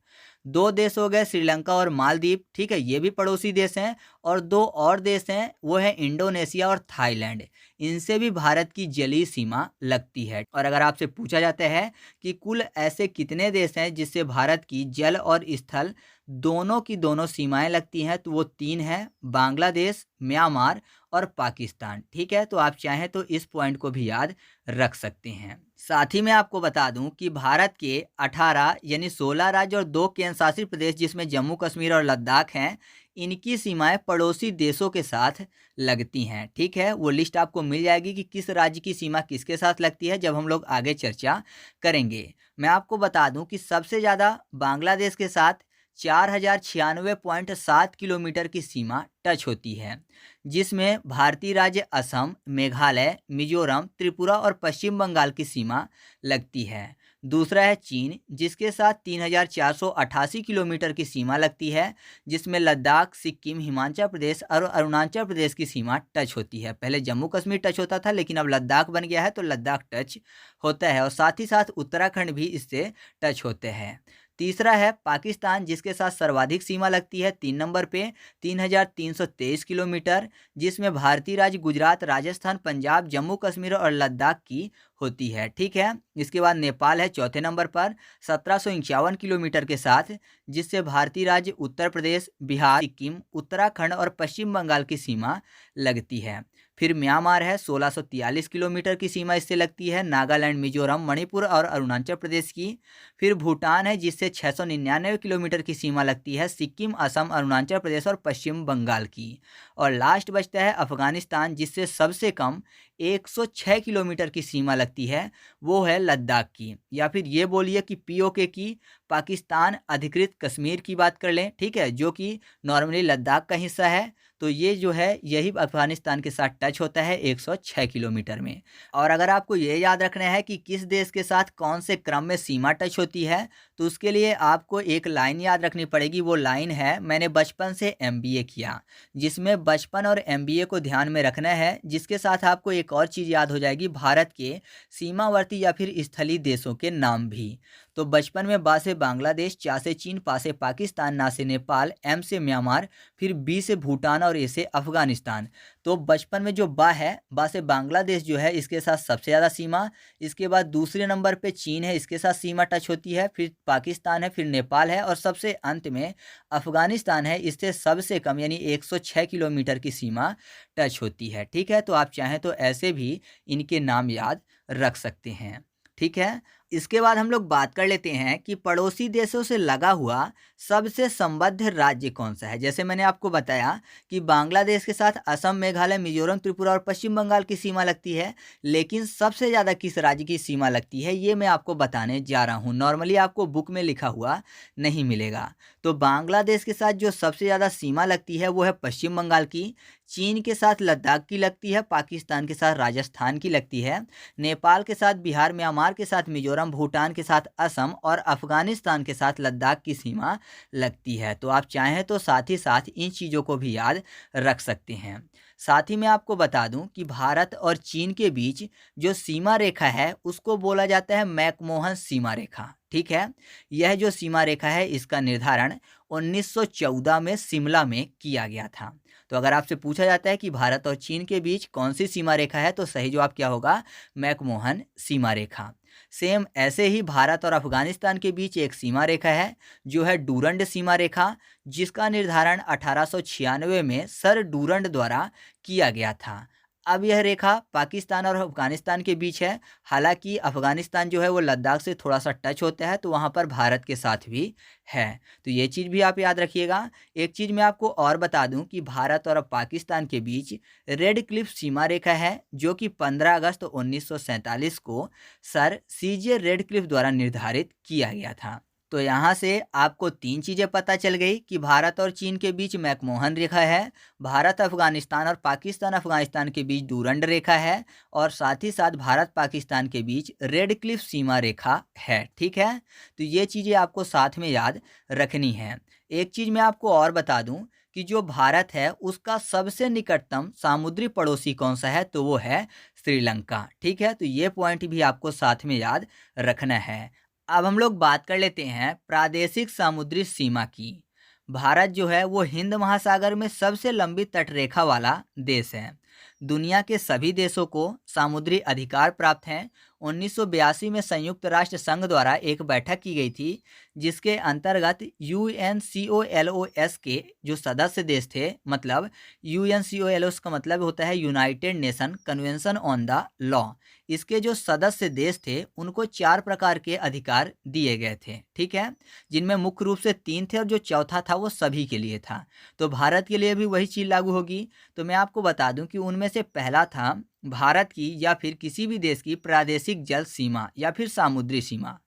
2 देश हो गए श्रीलंका और मालदीव। ठीक है, ये भी पड़ोसी देश हैं। और 2 और देश हैं, वो है इंडोनेशिया और थाईलैंड। इनसे भी भारत की जलीय सीमा लगती है। और अगर आपसे पूछा जाता है कि कुल ऐसे कितने देश हैं जिससे भारत की जल और स्थल दोनों की दोनों सीमाएं लगती हैं, तो वो 3 हैं, बांग्लादेश, म्यांमार और पाकिस्तान। ठीक है, तो आप चाहें तो इस पॉइंट को भी याद रख सकते हैं। साथ ही मैं आपको बता दूं कि भारत के 18 यानी 16 राज्य और 2 केंद्र शासित प्रदेश, जिसमें जम्मू कश्मीर और लद्दाख हैं, इनकी सीमाएं पड़ोसी देशों के साथ लगती हैं। ठीक है, वो लिस्ट आपको मिल जाएगी कि किस राज्य की सीमा किसके साथ लगती है, जब हम लोग आगे चर्चा करेंगे। मैं आपको बता दूं कि सबसे ज़्यादा बांग्लादेश के साथ 4096.7 किलोमीटर की सीमा टच होती है, जिसमें भारतीय राज्य असम, मेघालय, मिजोरम, त्रिपुरा और पश्चिम बंगाल की सीमा लगती है। दूसरा है चीन, जिसके साथ 3488 किलोमीटर की सीमा लगती है, जिसमें लद्दाख, सिक्किम, हिमाचल प्रदेश और अरुणाचल प्रदेश की सीमा टच होती है। पहले जम्मू कश्मीर टच होता था, लेकिन अब लद्दाख बन गया है, तो लद्दाख टच होता है। और साथ ही साथ उत्तराखंड भी इससे टच होते हैं। तीसरा है पाकिस्तान, जिसके साथ सर्वाधिक सीमा लगती है 3 नंबर पे 3323 किलोमीटर, जिसमें भारतीय राज्य गुजरात, राजस्थान, पंजाब, जम्मू कश्मीर और लद्दाख की होती है। ठीक है, इसके बाद नेपाल है चौथे नंबर पर 1751 किलोमीटर के साथ, जिससे भारतीय राज्य उत्तर प्रदेश, बिहार, सिक्किम, उत्तराखंड और पश्चिम बंगाल की सीमा लगती है। फिर म्यांमार है 1643 किलोमीटर की सीमा इससे लगती है, नागालैंड, मिजोरम, मणिपुर और अरुणाचल प्रदेश की। फिर भूटान है, जिससे 699 किलोमीटर की सीमा लगती है, सिक्किम, असम, अरुणाचल प्रदेश और पश्चिम बंगाल की। और लास्ट बचता है अफगानिस्तान, जिससे सबसे कम 106 किलोमीटर की सीमा लगती है, वो है लद्दाख की। या फिर ये बोलिए कि पीओके की, पाकिस्तान अधिकृत कश्मीर की बात कर लें। ठीक है, जो कि नॉर्मली लद्दाख का हिस्सा है, तो ये जो है यही अफगानिस्तान के साथ टच होता है 106 किलोमीटर में। और अगर आपको ये याद रखना है कि किस देश के साथ कौन से क्रम में सीमा टच होती है, तो उसके लिए आपको एक लाइन याद रखनी पड़ेगी। वो लाइन है, मैंने बचपन से एमबीए किया, जिसमें बचपन और एमबीए को ध्यान में रखना है। जिसके साथ आपको एक और चीज़ याद हो जाएगी, भारत के सीमावर्ती या फिर स्थलीय देशों के नाम भी। तो बचपन में बा से बांग्लादेश, चा से चीन, पा से पाकिस्तान, ना से नेपाल, एम से म्यांमार, फिर बी से भूटान और ए से अफगानिस्तान। तो बचपन में जो बा है, बा से बांग्लादेश जो है इसके साथ सबसे ज़्यादा सीमा। इसके बाद दूसरे नंबर पे चीन है, इसके साथ सीमा टच होती है। फिर पाकिस्तान है, फिर नेपाल है और सबसे अंत में अफगानिस्तान है, इससे सबसे कम यानी 106 किलोमीटर की सीमा टच होती है। ठीक है, तो आप चाहें तो ऐसे भी इनके नाम याद रख सकते हैं। ठीक है, इसके बाद हम लोग बात कर लेते हैं कि पड़ोसी देशों से लगा हुआ सबसे संबद्ध राज्य कौन सा है। जैसे मैंने आपको बताया कि बांग्लादेश के साथ असम, मेघालय, मिजोरम, त्रिपुरा और पश्चिम बंगाल की सीमा लगती है, लेकिन सबसे ज़्यादा किस राज्य की सीमा लगती है ये मैं आपको बताने जा रहा हूँ। नॉर्मली आपको बुक में लिखा हुआ नहीं मिलेगा। तो बांग्लादेश के साथ जो सबसे ज़्यादा सीमा लगती है वो है पश्चिम बंगाल की, चीन के साथ लद्दाख की लगती है, पाकिस्तान के साथ राजस्थान की लगती है, नेपाल के साथ बिहार, म्यांमार के साथ मिजोरम, भूटान के साथ असम और अफगानिस्तान के साथ लद्दाख की सीमा लगती है। तो आप चाहें तो साथ ही साथ इन चीज़ों को भी याद रख सकते हैं। साथ ही मैं आपको बता दूं कि भारत और चीन के बीच जो सीमा रेखा है उसको बोला जाता है मैकमोहन सीमा रेखा। ठीक है, यह जो सीमा रेखा है इसका निर्धारण 1914 में शिमला में किया गया था। तो अगर आपसे पूछा जाता है कि भारत और चीन के बीच कौन सी सीमा रेखा है तो सही जवाब क्या होगा? मैकमोहन सीमा रेखा। सेम ऐसे ही भारत और अफगानिस्तान के बीच एक सीमा रेखा है जो है डूरंड सीमा रेखा, जिसका निर्धारण 1896 में सर डूरंड द्वारा किया गया था। अब यह रेखा पाकिस्तान और अफगानिस्तान के बीच है। हालांकि अफगानिस्तान जो है वो लद्दाख से थोड़ा सा टच होता है, तो वहाँ पर भारत के साथ भी है। तो ये चीज़ भी आप याद रखिएगा। एक चीज़ मैं आपको और बता दूं कि भारत और पाकिस्तान के बीच रेड क्लिफ सीमा रेखा है जो कि 15 अगस्त 1947 को सर सीजे रेड क्लिफ द्वारा निर्धारित किया गया था। तो यहाँ से आपको तीन चीज़ें पता चल गई कि भारत और चीन के बीच मैकमोहन रेखा है, भारत अफगानिस्तान और पाकिस्तान अफगानिस्तान के बीच डूरंड रेखा है, और साथ ही साथ भारत पाकिस्तान के बीच रेड क्लिफ सीमा रेखा है। ठीक है, तो ये चीज़ें आपको साथ में याद रखनी है। एक चीज़ मैं आपको और बता दूं कि जो भारत है उसका सबसे निकटतम समुद्री पड़ोसी कौन सा है, तो वो है श्रीलंका। ठीक है, तो ये पॉइंट भी आपको साथ में याद रखना है। अब हम लोग बात कर लेते हैं प्रादेशिक समुद्री सीमा की। भारत जो है वो हिंद महासागर में सबसे लंबी तटरेखा वाला देश है। दुनिया के सभी देशों को समुद्री अधिकार प्राप्त हैं। 1982 में संयुक्त राष्ट्र संघ द्वारा एक बैठक की गई थी जिसके अंतर्गत यूएनसीओएलओएस के जो सदस्य देश थे, मतलब यूएनसीओएलओएस का मतलब होता है United nation convention on the law, इसके जो सदस्य देश थे उनको 4 प्रकार के अधिकार दिए गए थे। ठीक है, जिनमें मुख्य रूप से 3 थे और जो चौथा था वो सभी के लिए था। तो भारत के लिए भी वही चीज़ लागू होगी। तो मैं आपको बता दूं कि उनमें से पहला था भारत की या फिर किसी भी देश की प्रादेशिक जल सीमा या फिर समुद्री सीमा,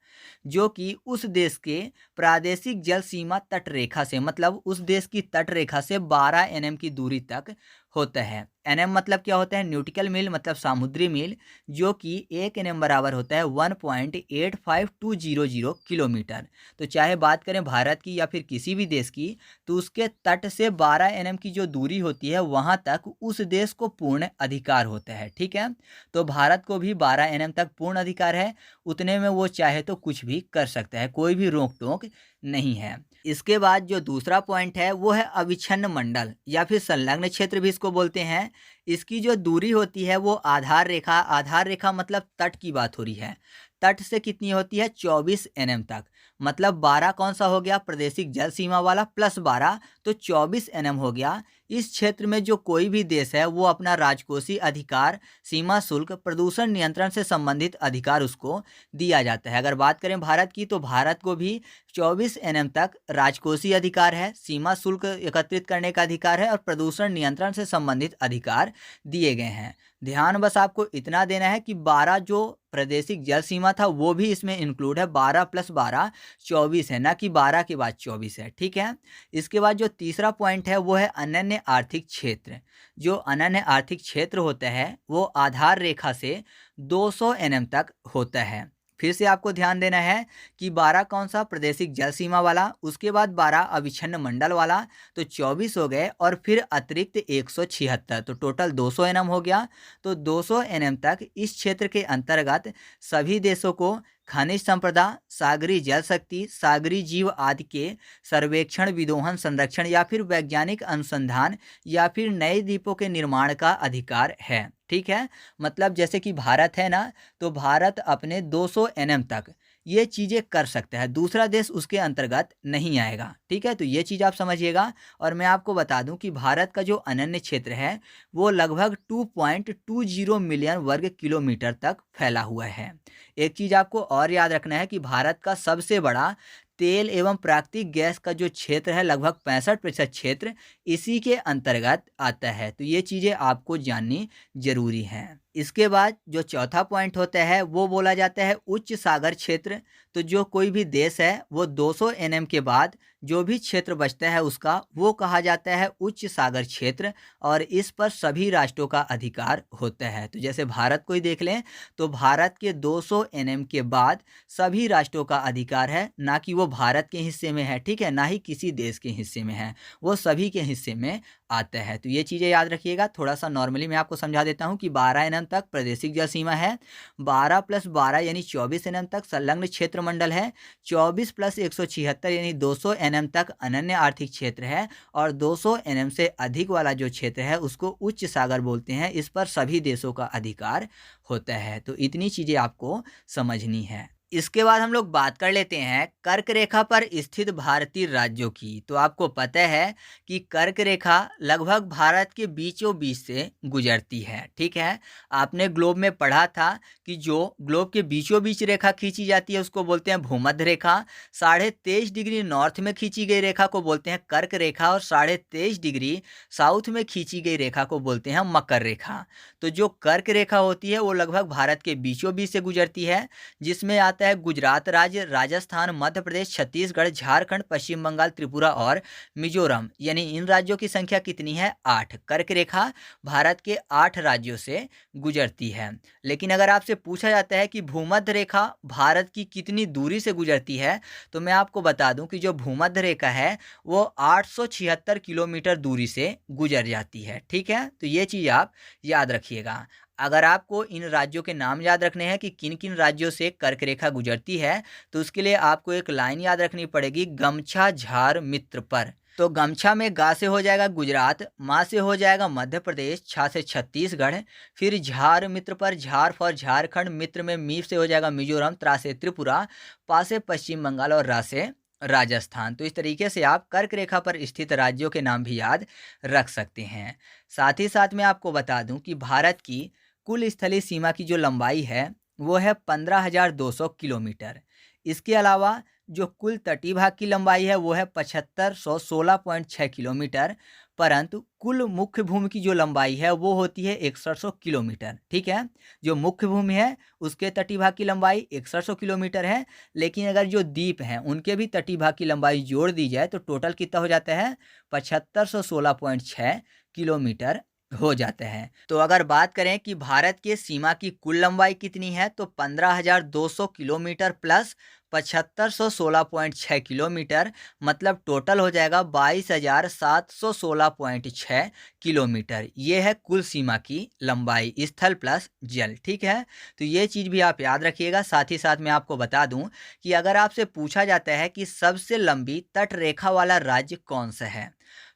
जो कि उस देश के प्रादेशिक जल सीमा तटरेखा से, मतलब उस देश की तटरेखा से 12 एनएम की दूरी तक होता है। एनएम मतलब क्या होता है? न्यूटिकल मील, मतलब समुद्री मील, जो कि 1 एनएम बराबर होता है 1.85200 किलोमीटर। तो चाहे बात करें भारत की या फिर किसी भी देश की, तो उसके तट से 12 एनएम की जो दूरी होती है वहाँ तक उस देश को पूर्ण अधिकार होता है। ठीक है, तो भारत को भी 12 एनएम तक पूर्ण अधिकार है, उतने में वो चाहे तो कुछ भी कर सकता है, कोई भी रोक टोक नहीं है। इसके बाद जो दूसरा पॉइंट है वो है अविच्छिन्न मंडल या फिर संलग्न क्षेत्र भी इसको बोलते हैं। इसकी जो दूरी होती है वो आधार रेखा मतलब तट की बात हो रही है, तट से कितनी होती है? 24 एनएम तक। मतलब 12 कौन सा हो गया? प्रादेशिक जल सीमा वाला, प्लस 12 तो 24 एनएम हो गया। इस क्षेत्र में जो कोई भी देश है वो अपना राजकोषीय अधिकार, सीमा शुल्क, प्रदूषण नियंत्रण से संबंधित अधिकार उसको दिया जाता है। अगर बात करें भारत की, तो भारत को भी 24 एनएम तक राजकोषीय अधिकार है, सीमा शुल्क एकत्रित करने का अधिकार है और प्रदूषण नियंत्रण से संबंधित अधिकार दिए गए हैं। ध्यान बस आपको इतना देना है कि 12 जो प्रादेशिक जल सीमा था वो भी इसमें इंक्लूड है। 12 + 12 24 है, ना कि 12 के बाद 24 है। ठीक है, इसके बाद जो तीसरा पॉइंट है वो है अनन्य आर्थिक क्षेत्र। जो अनन्य आर्थिक क्षेत्र होता है वो आधार रेखा से 200 एनएम तक होता है। फिर से आपको ध्यान देना है कि 12 कौन सा? प्रादेशिक जल सीमा वाला, उसके बाद 12 अविच्छिन्न मंडल वाला, तो 24 हो गए, और फिर अतिरिक्त 176, तो टोटल 200 एनएम हो गया। तो 200 एनएम तक इस क्षेत्र के अंतर्गत सभी देशों को खनिज संपदा, सागरी जल शक्ति, सागरी जीव आदि के सर्वेक्षण, विदोहन, संरक्षण या फिर वैज्ञानिक अनुसंधान या फिर नए द्वीपों के निर्माण का अधिकार है। ठीक है, मतलब जैसे कि भारत है ना, तो भारत अपने 200 एनएम तक ये चीज़ें कर सकता है, दूसरा देश उसके अंतर्गत नहीं आएगा। ठीक है, तो ये चीज़ आप समझिएगा। और मैं आपको बता दूं कि भारत का जो अनन्य क्षेत्र है वो लगभग 2.20 मिलियन वर्ग किलोमीटर तक फैला हुआ है। एक चीज़ आपको और याद रखना है कि भारत का सबसे बड़ा तेल एवं प्राकृतिक गैस का जो क्षेत्र है, लगभग 65% क्षेत्र इसी के अंतर्गत आता है। तो ये चीज़ें आपको जाननी जरूरी हैं। इसके बाद जो चौथा पॉइंट होता है वो बोला जाता है उच्च सागर क्षेत्र। तो जो कोई भी देश है वो 200 एनएम के बाद जो भी क्षेत्र बचता है उसका वो कहा जाता है उच्च सागर क्षेत्र, और इस पर सभी राष्ट्रों का अधिकार होता है। तो जैसे भारत को ही देख लें तो भारत के 200 एनएम के बाद सभी राष्ट्रों का अधिकार है, ना कि वो भारत के हिस्से में है, ठीक है, ना ही किसी देश के हिस्से में है, वो सभी के हिस्से में आता है। तो ये चीज़ें याद रखिएगा। थोड़ा सा नॉर्मली मैं आपको समझा देता हूँ कि 12 एनएम तक प्रादेशिक जल सीमा है, 12 + 12 यानी 24 एनएम तक संलग्न क्षेत्र मंडल है, 24 + 176 यानी 200 एनएम तक अनन्य आर्थिक क्षेत्र है, और 200 एनएम से अधिक वाला जो क्षेत्र है उसको उच्च सागर बोलते हैं। इस पर सभी देशों का अधिकार होता है। तो इतनी चीज़ें आपको समझनी है। इसके बाद हम लोग बात कर लेते हैं कर्क रेखा पर स्थित भारतीय राज्यों की। तो आपको पता है कि कर्क रेखा लगभग भारत के बीचों बीच से गुजरती है, ठीक है। आपने ग्लोब में पढ़ा था कि जो ग्लोब के बीचों बीच रेखा खींची जाती है उसको बोलते हैं भूमध्य रेखा। 23.5 डिग्री नॉर्थ में खींची गई रेखा को बोलते हैं कर्क रेखा, और 23.5 डिग्री साउथ में खींची गई रेखा को बोलते हैं मकर रेखा। तो जो कर्क रेखा होती है वो लगभग भारत के बीचों बीच से गुजरती है, जिसमें आता है गुजरात राज्य, राजस्थान, मध्य प्रदेश, छत्तीसगढ़, झारखंड, पश्चिम बंगाल, त्रिपुरा और मिजोरम। यानी इन राज्यों की संख्या कितनी है? 8। कर्क रेखा भारत के 8 राज्यों से गुजरती है। लेकिन अगर आपसे पूछा जाता है कि भूमध्य रेखा भारत की कितनी दूरी से गुजरती है, तो मैं आपको बता दूं कि जो भूमध्य रेखा है वो 876 किलोमीटर दूरी से गुजर जाती है, ठीक है। तो ये चीज़ आप याद रखिएगा। अगर आपको इन राज्यों के नाम याद रखने हैं कि किन किन राज्यों से कर्क रेखा गुजरती है, तो उसके लिए आपको एक लाइन याद रखनी पड़ेगी, गमछा झार मित्र पर। तो गमछा में गा से हो जाएगा गुजरात, मा से हो जाएगा मध्य प्रदेश, छा से छत्तीसगढ़, फिर झार मित्र पर झार फॉर झारखंड, मित्र में मी से हो जाएगा मिजोरम, त्रा से त्रिपुरा, पा से पश्चिम बंगाल और रा से राजस्थान। तो इस तरीके से आप कर्क रेखा पर स्थित राज्यों के नाम भी याद रख सकते हैं। साथ ही साथ मैं आपको बता दूं कि भारत की कुल स्थलीय सीमा की जो लंबाई है वो है 15,200 किलोमीटर। इसके अलावा जो कुल तटीय भाग की लंबाई है वो है 7516.6 किलोमीटर, परंतु कुल मुख्य भूमि की जो लंबाई है वो होती है 6100 किलोमीटर, ठीक है। जो मुख्य भूमि है उसके तटीय भाग की लंबाई 6100 किलोमीटर है, लेकिन अगर जो द्वीप हैं उनके भी तटीय भाग की लंबाई जोड़ दी जाए तो टोटल कितना हो जाता है? 7516.6 किलोमीटर हो जाते हैं। तो अगर बात करें कि भारत के सीमा की कुल लंबाई कितनी है, तो 15,200 किलोमीटर प्लस 7516.6 किलोमीटर, मतलब टोटल हो जाएगा 22,716.6 किलोमीटर। ये है कुल सीमा की लंबाई, स्थल प्लस जल, ठीक है। तो ये चीज़ भी आप याद रखिएगा। साथ ही साथ मैं आपको बता दूं कि अगर आपसे पूछा जाता है कि सबसे लंबी तट रेखा वाला राज्य कौन सा है,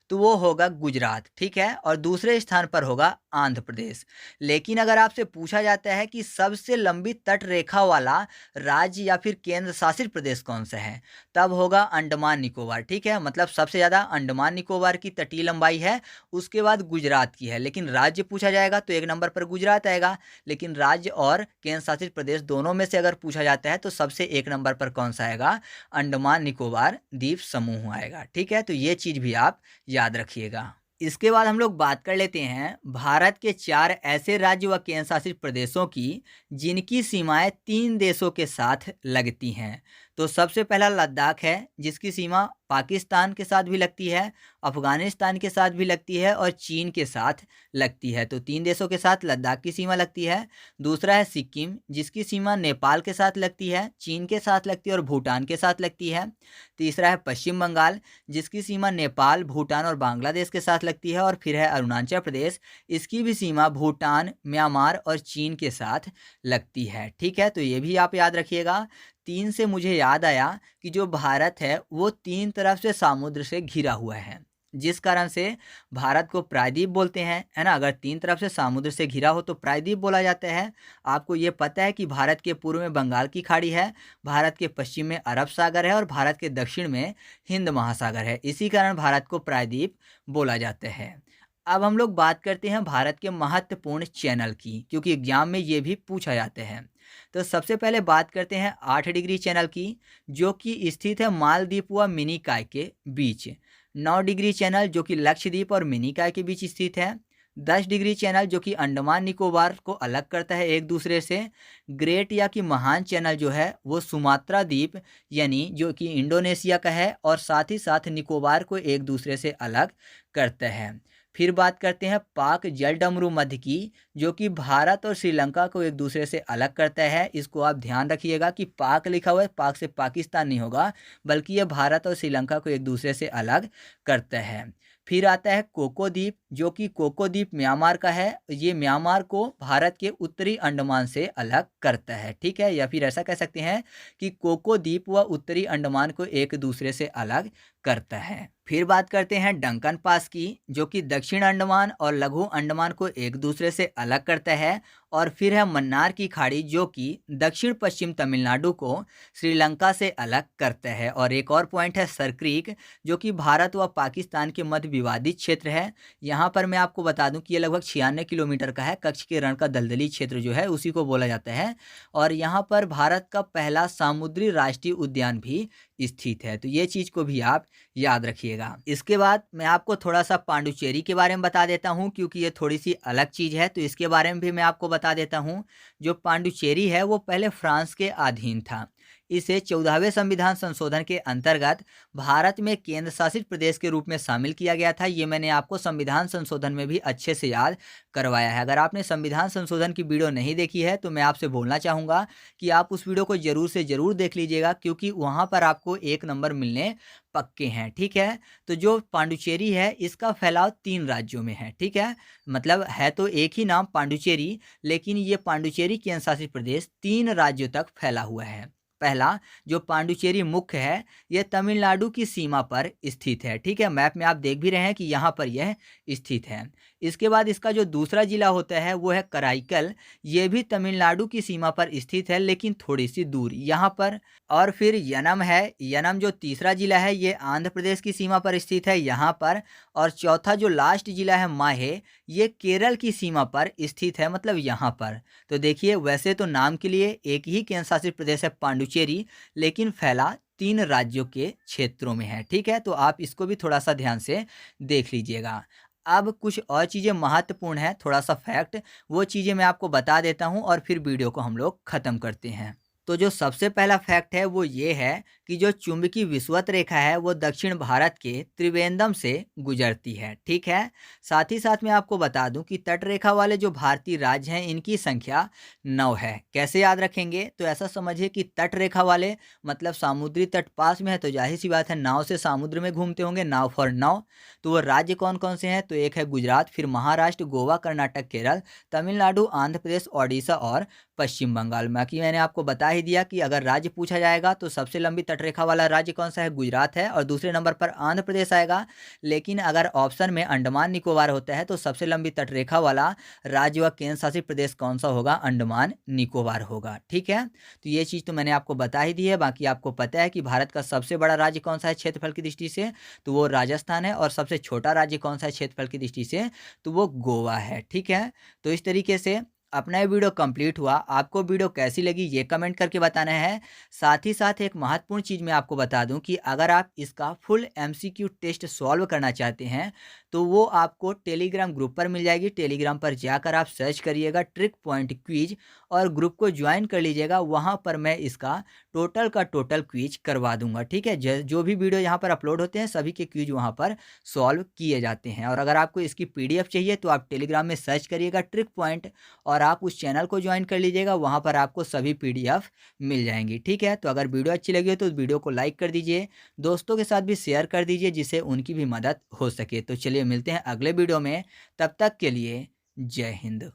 तो वो होगा गुजरात, ठीक है, और दूसरे स्थान पर होगा आंध्र प्रदेश। लेकिन अगर आपसे पूछा जाता है कि सबसे लंबी तट रेखा वाला राज्य या फिर केंद्र शासित प्रदेश कौन सा है, तब होगा अंडमान निकोबार, ठीक है। मतलब सबसे ज़्यादा अंडमान निकोबार की तटीय लंबाई है, उसके बाद गुजरात की है। लेकिन राज्य पूछा जाएगा तो 1 नंबर पर गुजरात आएगा, लेकिन राज्य और केंद्र शासित प्रदेश दोनों में से अगर पूछा जाता है तो सबसे 1 नंबर पर कौन सा आएगा? अंडमान निकोबार द्वीप समूह आएगा, ठीक है। तो ये चीज़ भी आप याद रखिएगा। इसके बाद हम लोग बात कर लेते हैं भारत के 4 ऐसे राज्य व केंद्र शासित प्रदेशों की जिनकी सीमाएं 3 देशों के साथ लगती हैं। तो सबसे पहला लद्दाख है, जिसकी सीमा पाकिस्तान के साथ भी लगती है, अफगानिस्तान के साथ भी लगती है और चीन के साथ लगती है। तो 3 देशों के साथ लद्दाख की सीमा लगती है। दूसरा है सिक्किम, जिसकी सीमा नेपाल के साथ लगती है, चीन के साथ लगती है और भूटान के साथ लगती है। तीसरा है पश्चिम बंगाल, जिसकी सीमा नेपाल, भूटान और बांग्लादेश के साथ लगती है। और फिर है अरुणाचल प्रदेश, इसकी भी सीमा भूटान, म्यांमार और चीन के साथ लगती है, ठीक है। तो ये भी आप याद रखिएगा। 3 से मुझे याद आया कि जो भारत है वो 3 तरफ से समुद्र से घिरा हुआ है, जिस कारण से भारत को प्रायद्वीप बोलते हैं, है ना। अगर 3 तरफ से समुद्र से घिरा हो तो प्रायद्वीप बोला जाता है। आपको ये पता है कि भारत के पूर्व में बंगाल की खाड़ी है, भारत के पश्चिम में अरब सागर है और भारत के दक्षिण में हिंद महासागर है। इसी कारण भारत को प्रायद्वीप बोला जाता है। अब हम लोग बात करते हैं भारत के महत्वपूर्ण चैनल की, क्योंकि एग्जाम में ये भी पूछा जाते हैं। तो सबसे पहले बात करते हैं 8 डिग्री चैनल की, जो कि स्थित है मालदीप व मिनिकॉय के बीच। 9 डिग्री चैनल जो कि लक्षद्वीप और मिनिकॉय के बीच स्थित है। 10 डिग्री चैनल जो कि अंडमान निकोबार को अलग करता है एक दूसरे से। ग्रेट या कि महान चैनल जो है वो सुमात्रा द्वीप यानी जो कि इंडोनेशिया का है और साथ ही साथ निकोबार को एक दूसरे से अलग करता है। फिर बात करते हैं पाक जलडमरू मध्य की, जो कि भारत और श्रीलंका को एक दूसरे से अलग करता है। इसको आप ध्यान रखिएगा कि पाक लिखा हुआ है, पाक से पाकिस्तान नहीं होगा, बल्कि यह भारत और श्रीलंका को एक दूसरे से अलग करता है। फिर आता है कोको द्वीप, जो कि कोको द्वीप म्यांमार का है। ये म्यांमार को भारत के उत्तरी अंडमान से अलग करता है, ठीक है। या फिर ऐसा कह सकते हैं कि कोको द्वीप व उत्तरी अंडमान को एक दूसरे से अलग करता है। फिर बात करते हैं डंकन पास की, जो कि दक्षिण अंडमान और लघु अंडमान को एक दूसरे से अलग करता है। और फिर है मन्नार की खाड़ी, जो कि दक्षिण पश्चिम तमिलनाडु को श्रीलंका से अलग करता है। और एक और पॉइंट है सर क्रीक, जो कि भारत व पाकिस्तान के मध्य विवादित क्षेत्र है। यहाँ पर मैं आपको बता दूं कि ये लगभग 96 किलोमीटर का है। कच्छ के रण का दलदली क्षेत्र जो है उसी को बोला जाता है। और यहाँ पर भारत का पहला समुद्री राष्ट्रीय उद्यान भी स्थित है। तो ये चीज़ को भी आप याद रखिएगा। इसके बाद मैं आपको थोड़ा सा पांडुचेरी के बारे में बता देता हूँ, क्योंकि ये थोड़ी सी अलग चीज़ है, तो इसके बारे में भी मैं आपको बता देता हूँ। जो पांडुचेरी है वो पहले फ्रांस के अधीन था। इसे 14वें संविधान संशोधन के अंतर्गत भारत में केंद्र शासित प्रदेश के रूप में शामिल किया गया था। ये मैंने आपको संविधान संशोधन में भी अच्छे से याद करवाया है। अगर आपने संविधान संशोधन की वीडियो नहीं देखी है तो मैं आपसे बोलना चाहूँगा कि आप उस वीडियो को ज़रूर से ज़रूर देख लीजिएगा, क्योंकि वहाँ पर आपको 1 नंबर मिलने पक्के हैं, ठीक है। तो जो पांडुचेरी है इसका फैलाव 3 राज्यों में है, ठीक है। मतलब है तो एक ही नाम पांडुचेरी, लेकिन ये पांडुचेरी केंद्र शासित प्रदेश 3 राज्यों तक फैला हुआ है। पहला जो पांडुचेरी मुख्य है यह तमिलनाडु की सीमा पर स्थित है, ठीक है। मैप में आप देख भी रहे हैं कि यहाँ पर यह स्थित है। इसके बाद इसका जो दूसरा जिला होता है वो है कराईकल। ये भी तमिलनाडु की सीमा पर स्थित है, लेकिन थोड़ी सी दूर यहाँ पर। और फिर यनम है। यनम जो तीसरा जिला है ये आंध्र प्रदेश की सीमा पर स्थित है, यहाँ पर। और चौथा जो लास्ट जिला है माहे, ये केरल की सीमा पर स्थित है, मतलब यहाँ पर। तो देखिए, वैसे तो नाम के लिए एक ही केंद्र शासित प्रदेश है पांडुचेरी, लेकिन फैला 3 राज्यों के क्षेत्रों में है, ठीक है। तो आप इसको भी थोड़ा सा ध्यान से देख लीजिएगा। अब कुछ और चीज़ें महत्वपूर्ण है, थोड़ा सा फैक्ट, वो चीज़ें मैं आपको बता देता हूँ और फिर वीडियो को हम लोग ख़त्म करते हैं। तो जो सबसे पहला फैक्ट है वो ये है कि जो चुंबकीय विषुवत रेखा है वो दक्षिण भारत के त्रिवेंद्रम से गुजरती है, ठीक है। साथ ही साथ मैं आपको बता दूं कि तट रेखा वाले जो भारतीय राज्य हैं इनकी संख्या 9 है। कैसे याद रखेंगे? तो ऐसा समझिए कि तट रेखा वाले मतलब समुद्री तट पास में है, तो जाहिर सी बात है नाव से समुद्र में घूमते होंगे, नाव फॉर नाव। तो वो राज्य कौन कौन से हैं? तो एक है गुजरात, फिर महाराष्ट्र, गोवा, कर्नाटक, केरल, तमिलनाडु, आंध्र प्रदेश, ओडिशा और पश्चिम बंगाल। बाकी मैंने आपको बता ही दिया कि अगर राज्य पूछा जाएगा तो सबसे लंबी तटरेखा वाला राज्य कौन सा है? गुजरात है। और दूसरे नंबर पर आंध्र प्रदेश आएगा। लेकिन अगर ऑप्शन में अंडमान निकोबार होता है तो सबसे लंबी तटरेखा वाला राज्य व केंद्र शासित प्रदेश कौन सा होगा? अंडमान निकोबार होगा, ठीक है। तो ये चीज़ तो मैंने आपको बता ही दी है। बाकी आपको पता है कि भारत का सबसे बड़ा राज्य कौन सा है क्षेत्रफल की दृष्टि से? तो वो राजस्थान है। और सबसे छोटा राज्य कौन सा है क्षेत्रफल की दृष्टि से? तो वो गोवा है, ठीक है। तो इस तरीके से अपना ये वीडियो कंप्लीट हुआ। आपको वीडियो कैसी लगी ये कमेंट करके बताना है। साथ ही साथ एक महत्वपूर्ण चीज़ मैं आपको बता दूं कि अगर आप इसका फुल एमसीक्यू टेस्ट सॉल्व करना चाहते हैं तो वो आपको टेलीग्राम ग्रुप पर मिल जाएगी। टेलीग्राम पर जाकर आप सर्च करिएगा ट्रिक पॉइंट क्विज और ग्रुप को ज्वाइन कर लीजिएगा। वहाँ पर मैं इसका टोटल का टोटल क्विज करवा दूंगा, ठीक है। जो भी वीडियो यहाँ पर अपलोड होते हैं सभी के क्विज वहाँ पर सॉल्व किए जाते हैं। और अगर आपको इसकी पीडीएफ चाहिए तो आप टेलीग्राम में सर्च करिएगा ट्रिक पॉइंट और आप उस चैनल को ज्वाइन कर लीजिएगा। वहाँ पर आपको सभी पीडीएफ मिल जाएंगी, ठीक है। तो अगर वीडियो अच्छी लगी हो तो वीडियो को लाइक कर दीजिए, दोस्तों के साथ भी शेयर कर दीजिए जिससे उनकी भी मदद हो सके। तो चलिए मिलते हैं अगले वीडियो में, तब तक के लिए जय हिंद।